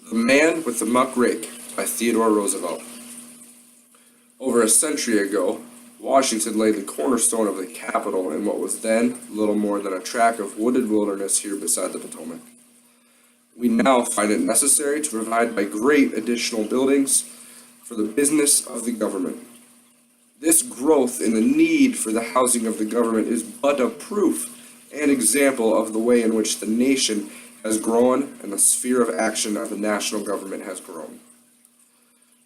The Man with the Muckrake by Theodore Roosevelt. Over a century ago, Washington laid the cornerstone of the Capitol in what was then little more than a tract of wooded wilderness here beside the Potomac. We now find it necessary to provide by great additional buildings for the business of the government. This growth in the need for the housing of the government is but a proof and example of the way in which the nation has grown and the sphere of action of the national government has grown.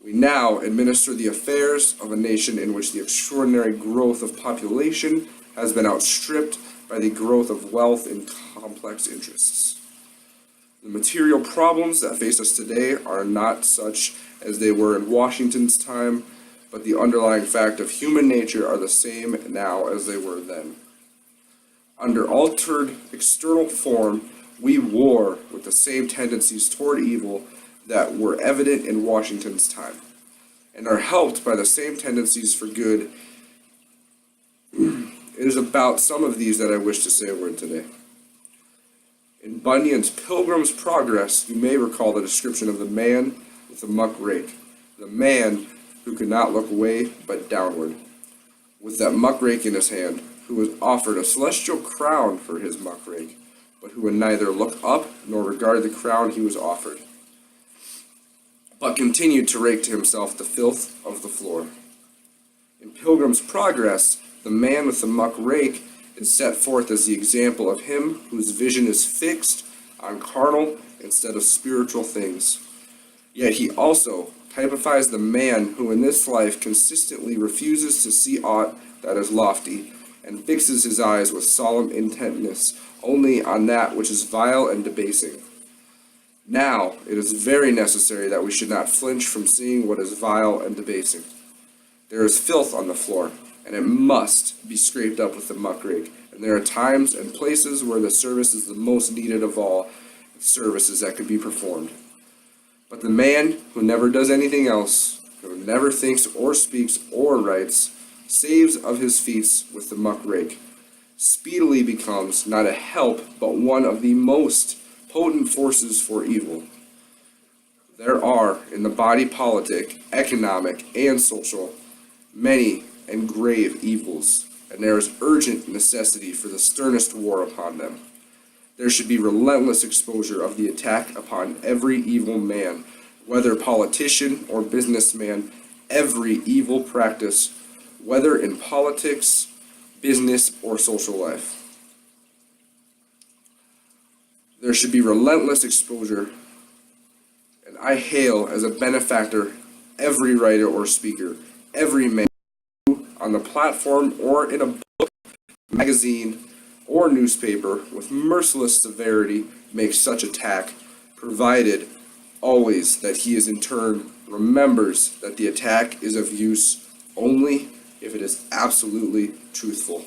We now administer the affairs of a nation in which the extraordinary growth of population has been outstripped by the growth of wealth in complex interests. The material problems that face us today are not such as they were in Washington's time, but the underlying fact of human nature are the same now as they were then. Under altered external form, we war with the same tendencies toward evil that were evident in Washington's time, and are helped by the same tendencies for good. It is about some of these that I wish to say a word today. In Bunyan's Pilgrim's Progress, you may recall the description of the man with the muckrake, the man who could not look away but downward, with that muckrake in his hand, who was offered a celestial crown for his muckrake, but who would neither look up nor regard the crown he was offered, but continued to rake to himself the filth of the floor. In Pilgrim's Progress, the man with the muckrake is set forth as the example of him whose vision is fixed on carnal instead of spiritual things. Yet he also typifies the man who in this life consistently refuses to see aught that is lofty, and fixes his eyes with solemn intentness only on that which is vile and debasing. Now, it is very necessary that we should not flinch from seeing what is vile and debasing. There is filth on the floor, and it must be scraped up with the muckrake, and there are times and places where the service is the most needed of all services that could be performed. But the man who never does anything else, who never thinks or speaks or writes, saves of his feet with the muckrake, speedily becomes not a help, but one of the most potent forces for evil. There are, in the body politic, economic, and social, many and grave evils, and there is urgent necessity for the sternest war upon them. There should be relentless exposure of the attack upon every evil man, whether politician or businessman, every evil practice, whether in politics, business, or social life. There should be relentless exposure, and I hail as a benefactor every writer or speaker, every man who, on the platform or in a book, magazine, or newspaper, with merciless severity makes such attack, provided always that he is in turn remembers that the attack is of use only if it is absolutely truthful.